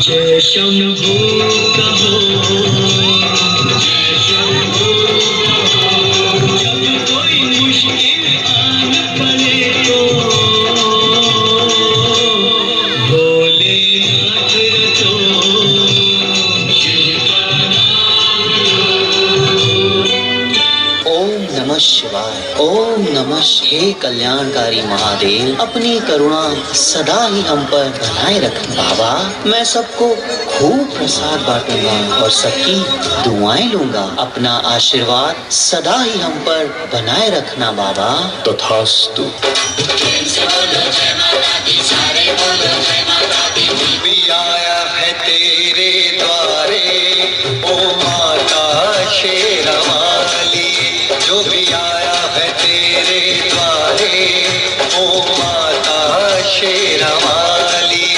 जय शंभू कहो, जय शंभू कहो। जब कोई मुश्किल आन पड़े तो भोलेनाथ रटो, शिव का नाम लो। ओम नमः शिवाय। ओम नमः। हे कल्याणकारी महादेव, अपनी करुणा सदा ही हम पर बनाए रख। बाबा, मैं सबको खूब प्रसाद बांटूंगा और सबकी दुआएं लूंगा। अपना आशीर्वाद सदा ही हम पर बनाए रखना बाबा। तथास्तु। भी आया है तेरे द्वारे, ओ माता शेरवाली। जो भी आया है तेरे द्वारे, ओ माता शेरवाली।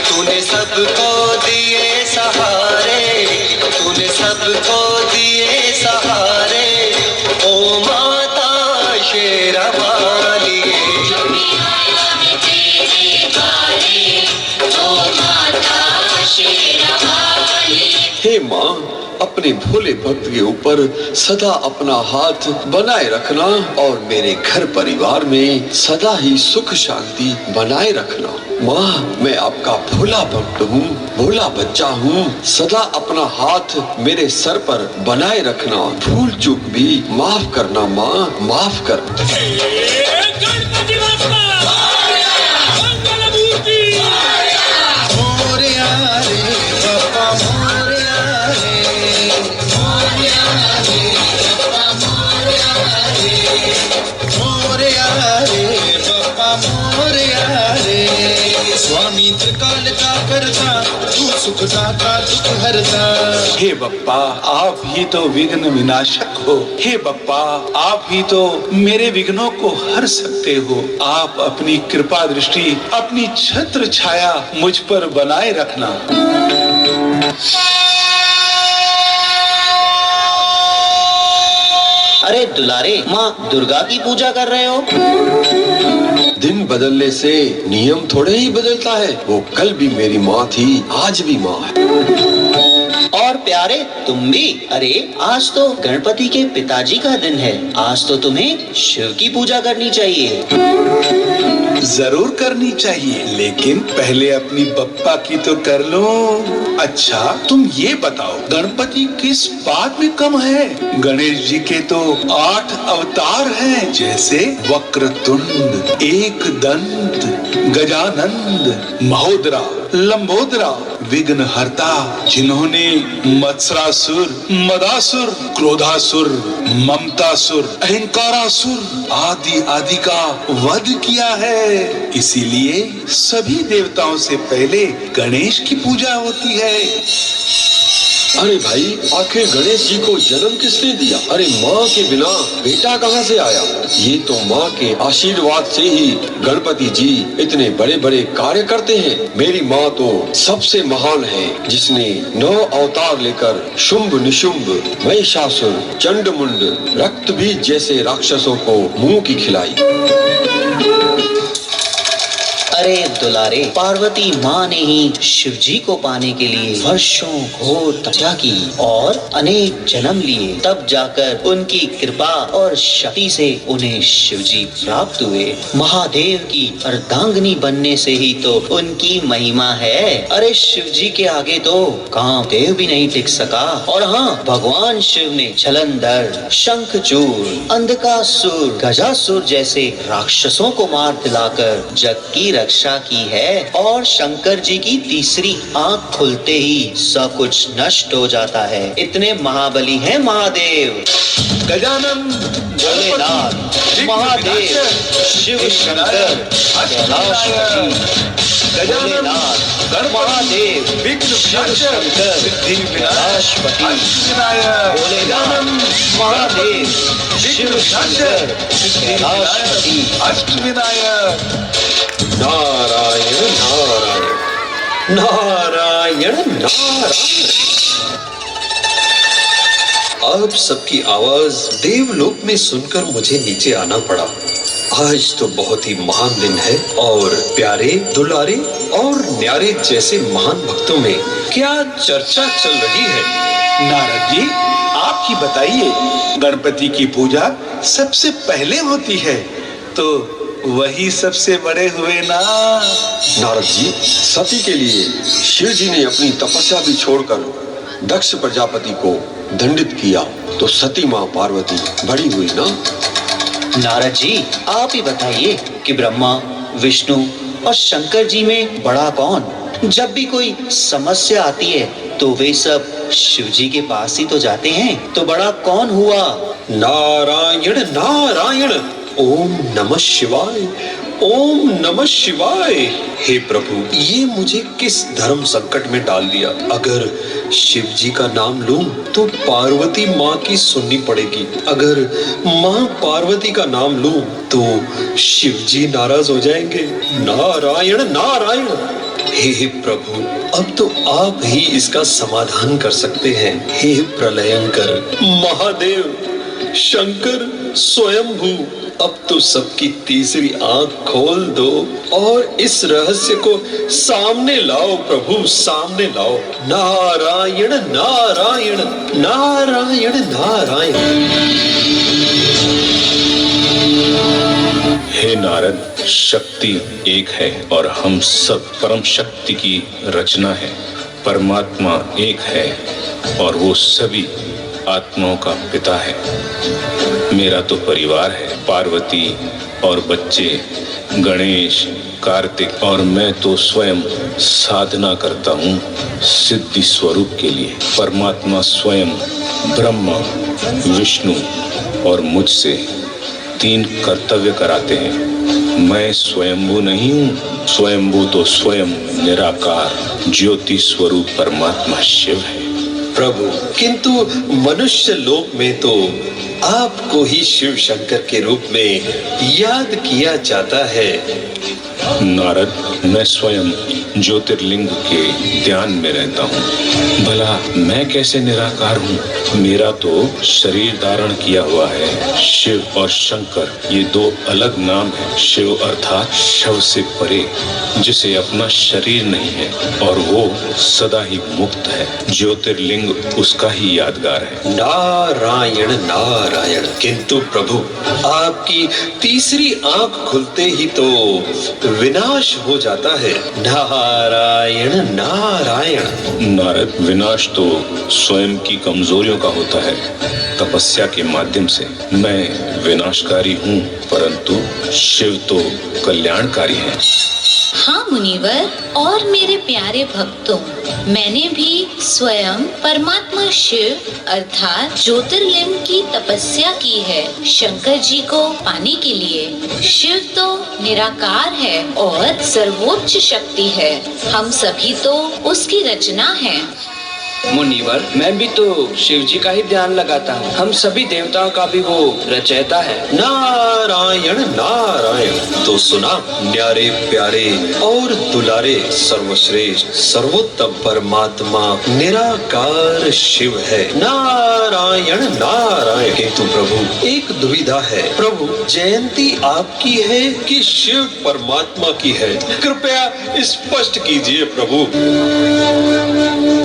तूने सबको दिए सहारे, तूने सबको दिए सहारे, ओ माता शेरवाली। हे माँ, अपने भोले भक्त के ऊपर सदा अपना हाथ बनाए रखना और मेरे घर परिवार में सदा ही सुख शांति बनाए रखना। माँ, मैं आपका भोला भक्त हूँ, भोला बच्चा हूँ। सदा अपना हाथ मेरे सर पर बनाए रखना। भूल चूक भी माफ करना माँ, माफ कर। स्वामी त्रिकाल का करता, तू सुख दाता दुख हरता। हे बप्पा, आप ही तो विघ्न विनाशक हो। हे बप्पा, आप ही तो मेरे विघ्नों को हर सकते हो। आप अपनी कृपा दृष्टि, अपनी छत्र छाया मुझ पर बनाए रखना। अरे दुलारे, माँ दुर्गा की पूजा कर रहे हो? दिन बदलने से नियम थोड़े ही बदलता है। वो कल भी मेरी माँ थी, आज भी माँ है। और प्यारे, तुम भी? अरे आज तो गणपति के पिताजी का दिन है। आज तो तुम्हें शिव की पूजा करनी चाहिए। जरूर करनी चाहिए, लेकिन पहले अपनी बप्पा की तो कर लो। अच्छा, तुम ये बताओ, गणपति किस बात में कम है? गणेश जी के तो 8 अवतार हैं, जैसे वक्रतुंड, एकदंत, गजानंद, महोदरा, लंबोदरा, विघ्नहर्ता, जिन्होंने मत्सरासुर, मदासुर, क्रोधासुर, ममतासुर, अहंकारासुर आदि आदि का वध किया है। इसीलिए सभी देवताओं से पहले गणेश की पूजा होती है। अरे भाई, आखिर गणेश जी को जन्म किसने दिया? अरे माँ के बिना बेटा कहाँ से आया? ये तो माँ के आशीर्वाद से ही गणपति जी इतने बड़े बड़े कार्य करते हैं। मेरी माँ तो सबसे महान है, जिसने 9 अवतार लेकर शुंभ निशुंभ, महिषासुर, चंडमुंड, रक्त बीज जैसे राक्षसों को मुंह की खिलाई। अरे दुलारे, पार्वती माँ ने ही शिव जी को पाने के लिए वर्षों घोर तपस्या की और अनेक जन्म लिए। तब जाकर उनकी कृपा और शक्ति से उन्हें शिव जी प्राप्त हुए। महादेव की अर्धांगिनी बनने से ही तो उनकी महिमा है। अरे शिव जी के आगे तो कामदेव भी नहीं टिक सका। और हाँ, भगवान शिव ने जलंधर, शंखचूड़, अंधकासुर, गजासुर जैसे राक्षसों को मार दिलाकर जग की रक्षा की है। और शंकर जी की तीसरी आंख खुलते ही सब कुछ नष्ट हो जाता है। इतने महाबली हैं महादेव। गजानन, भोलेनाथ, महादेव, शिव शंकर, कैलाशपति, भोलेनाथ, महादेव, शिव शंकर, कैलाशपति, भोलेनाथ, महादेव, शिव शंकर, कैलाशपति, अष्टविनायक। नारायण नारायण नारायण नारायण। अब सबकी आवाज देवलोक में सुनकर मुझे नीचे आना पड़ा। आज तो बहुत ही महान दिन है और प्यारे, दुलारे और न्यारे जैसे महान भक्तों में क्या चर्चा चल रही है। नारद जी, आप ही बताइए, गणपति की पूजा सबसे पहले होती है तो वही सबसे बड़े हुए ना। नारद जी, सती के लिए शिव जी ने अपनी तपस्या भी छोड़कर दक्ष प्रजापति को दंडित किया, तो सती माँ पार्वती बड़ी हुई ना। नारद जी, आप ही बताइए कि ब्रह्मा, विष्णु और शंकर जी में बड़ा कौन? जब भी कोई समस्या आती है तो वे सब शिव जी के पास ही तो जाते हैं, तो बड़ा कौन हुआ? नारायण नारायण, ओम नमः शिवाय, ओम नमः शिवाय। हे प्रभु, ये मुझे किस धर्म संकट में डाल दिया। अगर शिव जी का नाम लूं तो पार्वती माँ की सुननी पड़ेगी, अगर माँ पार्वती का नाम लूं तो शिव जी नाराज हो जाएंगे। नारायण नारायण। हे प्रभु, अब तो आप ही इसका समाधान कर सकते हैं। हे प्रलयंकर, महादेव, शंकर, स्वयंभू, अब तो सबकी तीसरी आंख खोल दो और इस रहस्य को सामने लाओ प्रभु, सामने लाओ। नारायण नारायण नारायण नारायण। हे नारद, शक्ति एक है और हम सब परम शक्ति की रचना है। परमात्मा एक है और वो सभी आत्माओं का पिता है। मेरा तो परिवार है, पार्वती और बच्चे, गणेश, कार्तिक, और मैं तो स्वयं साधना करता हूँ सिद्धि स्वरूप के लिए। परमात्मा स्वयं ब्रह्मा, विष्णु और मुझसे 3 कर्तव्य कराते हैं। मैं स्वयंभू नहीं हूँ, स्वयंभू तो स्वयं निराकार ज्योति स्वरूप परमात्मा शिव है। प्रभु, किंतु मनुष्य लोक में तो आपको ही शिव शंकर के रूप में याद किया जाता है। नारद, मैं स्वयं ज्योतिर्लिंग के ध्यान में रहता हूँ। भला मैं कैसे निराकार हूँ? मेरा तो शरीर धारण किया हुआ है। शिव और शंकर ये 2 अलग नाम है। शिव अर्थात शव से परे, जिसे अपना शरीर नहीं है और वो सदा ही मुक्त है। ज्योतिर्लिंग उसका ही यादगार है। नारायण नारायण। किंतु प्रभु, आपकी तीसरी आंख खुलते ही तो विनाश हो जाता है। नारायण नारायण। नारद, विनाश तो स्वयं की कमजोरियों का होता है। तपस्या के माध्यम से मैं विनाशकारी हूँ, परंतु शिव तो कल्याणकारी है। हाँ मुनिवर और मेरे प्यारे भक्तों, मैंने भी स्वयं परमात्मा शिव अर्थात ज्योतिर्लिंग की तपस्या की है शंकर जी को पाने के लिए। शिव तो निराकार है और सर्वोच्च शक्ति है। हम सभी तो उसकी रचना है। मुनिवर, मैं भी तो शिव जी का ही ध्यान लगाता हूँ। हम सभी देवताओं का भी वो रचयिता है। नारायण नारायण। तो सुना, न्यारे प्यारे और दुलारे सर्वश्रेष्ठ सर्वोत्तम परमात्मा निराकार शिव है। नारायण नारायण। किंतु प्रभु, एक दुविधा है। प्रभु, जयंती आपकी है कि शिव परमात्मा की है? कृपया स्पष्ट कीजिए प्रभु।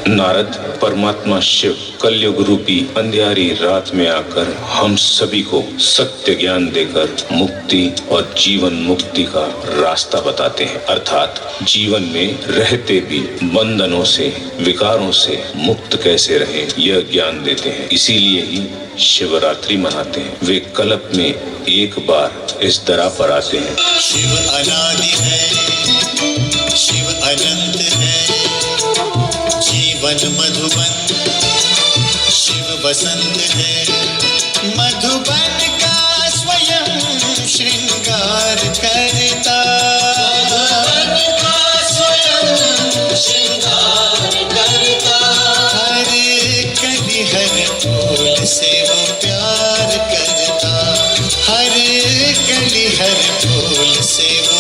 नारद, परमात्मा शिव कलयुग रूपी अंधियारी रात में आकर हम सभी को सत्य ज्ञान देकर मुक्ति और जीवन मुक्ति का रास्ता बताते हैं। अर्थात जीवन में रहते भी बंधनों से, विकारों से मुक्त कैसे रहे, यह ज्ञान देते हैं। इसीलिए ही शिवरात्रि मनाते हैं। वे कल्प में एक बार इस दरा पर आते हैं। शिव अनादि है, शिव अनंत है, जीवन मधुबन शिव बसंत है। मधुबन का स्वयं श्रृंगार करता, मधुबन का स्वयं श्रृंगार करता। हर कली हर फूल से वो प्यार करता, हर कली हर फूल से वो